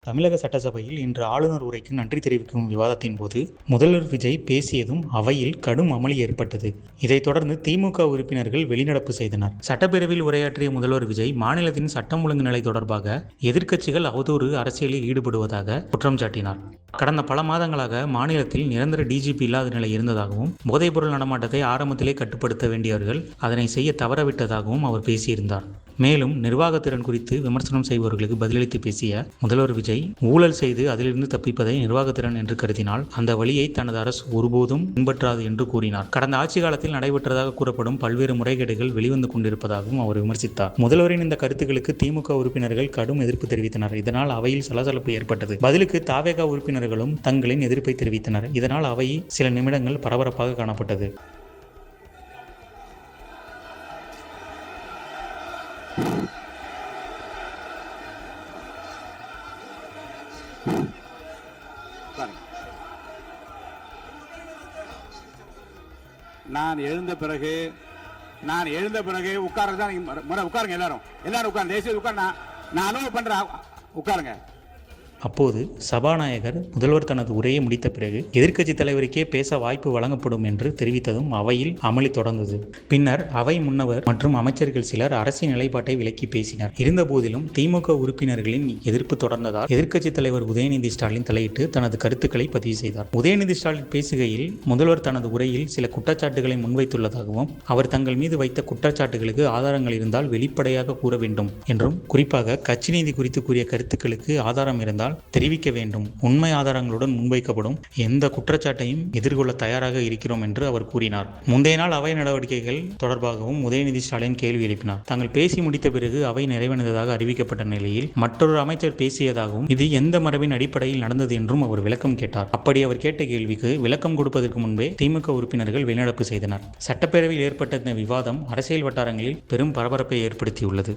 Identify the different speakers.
Speaker 1: தமிழக சட்டசபையில் இன்று ஆளுநர் உரைக்கு நன்றி தெரிவிக்கும் விவாதத்தின் போது முதல்வர் விஜய் பேசியதும் அவையில் கடும் அமளி ஏற்பட்டது. இதைத் தொடர்ந்து திமுக உறுப்பினர்கள் வெளிநடப்பு செய்தனர். சட்டப்பேரவையில் உரையாற்றிய முதல்வர் விஜய் மாநிலத்தின் சட்டம் ஒழுங்கு நிலை தொடர்பாக எதிர்க்கட்சிகள் அவதூறு அரசியலில் ஈடுபடுவதாக குற்றம் சாட்டினார். கடந்த பல மாதங்களாக மாநிலத்தில் நிரந்தர டிஜிபி இல்லாத நிலை இருந்ததாகவும் போதைப்பொருள் நடமாட்டத்தை ஆரம்பத்திலே கட்டுப்படுத்த வேண்டியவர்கள் அதனை செய்ய தவறவிட்டதாகவும் அவர் பேசியிருந்தார். மேலும் நிர்வாகத்திறன் குறித்து விமர்சனம் செய்பவர்களுக்கு பதிலளித்து பேசிய முதல்வர் விஜய் ஊழல் செய்து அதிலிருந்து தப்பிப்பதை நிர்வாகத்திறன் என்று கருதினால் அந்த வழியை தனது அரசு ஒருபோதும் பின்பற்றாது என்று கூறினார். கடந்த ஆட்சி காலத்தில் நடைபெற்றதாக கூறப்படும் பல்வேறு முறைகேடுகள் வெளிவந்து கொண்டிருப்பதாகவும் அவர் விமர்சித்தார். முதல்வரின் இந்த கருத்துக்களுக்கு திமுக உறுப்பினர்கள் கடும் எதிர்ப்பு தெரிவித்தனர். இதனால் அவையில் சலசலப்பு ஏற்பட்டது. பதிலுக்கு தாவேகா உறுப்பினர்களும் தங்களின் எதிர்ப்பை தெரிவித்தனர். இதனால் அவை சில நிமிடங்கள் பரபரப்பாக காணப்பட்டது.
Speaker 2: நான் எழுந்த பிறகு உட்கார்றதுதான் முறை. உட்காருங்க, எல்லாரும் உட்காருங்க. தேசிய உட்கார், நான் அனுபவம் பண்றேன். உட்காருங்க.
Speaker 1: அப்போது சபாநாயகர் முதல்வர் தனது உரையை முடித்த பிறகு எதிர்க்கட்சி தலைவருக்கே பேச வாய்ப்பு வழங்கப்படும் என்று தெரிவித்ததும் அவையில் அமளி தொடர்ந்தது. பின்னர் அவை முன்னவர் மற்றும் அமைச்சர்கள் சிலர் அரசின் நிலைப்பாட்டை விலக்கி பேசினர். இருந்தபோதிலும் திமுக உறுப்பினர்களின் எதிர்ப்பு தொடர்ந்ததால் எதிர்க்கட்சி தலைவர் உதயநிதி ஸ்டாலின் தலையிட்டு தனது கருத்துக்களை பதிவு செய்தார். உதயநிதி ஸ்டாலின் பேசுகையில் முதல்வர் தனது உரையில் சில குற்றச்சாட்டுகளை முன்வைத்துள்ளதாகவும் அவர் தங்கள் மீது வைத்த குற்றச்சாட்டுகளுக்கு ஆதாரங்கள் இருந்தால் வெளிப்படையாக கூற வேண்டும் என்றும், குறிப்பாக கட்சி நீதி குறித்து கூறிய கருத்துக்களுக்கு ஆதாரம் இருந்தால் தெரிவிக்க வேண்டும். உண்மை ஆதாரங்களுடன் முன்வைக்கப்படும் எந்த குற்றச்சாட்டையும் எதிர்கொள்ள தயாராக இருக்கிறோம் என்று அவர் கூறினார். முந்தைய நாள் அவை நடவடிக்கைகள் தொடர்பாகவும் உதயநிதி ஸ்டாலின் கேள்வி எழுப்பினார். தாங்கள் பேசி முடித்த பிறகு அவை நிறைவடைந்ததாக அறிவிக்கப்பட்ட நிலையில் மற்றொரு அமைச்சர் பேசியதாகவும் இது எந்த மரபின் அடிப்படையில் நடந்தது என்றும் அவர் விளக்கம் கேட்டார். அப்படி அவர் கேட்ட கேள்விக்கு விளக்கம் கொடுப்பதற்கு முன்பே திமுக உறுப்பினர்கள் வெளிநடப்பு செய்தனர். சட்டப்பேரவையில் ஏற்பட்ட இந்த விவாதம் அரசியல் வட்டாரங்களில் பெரும் பரபரப்பை ஏற்படுத்தியுள்ளது.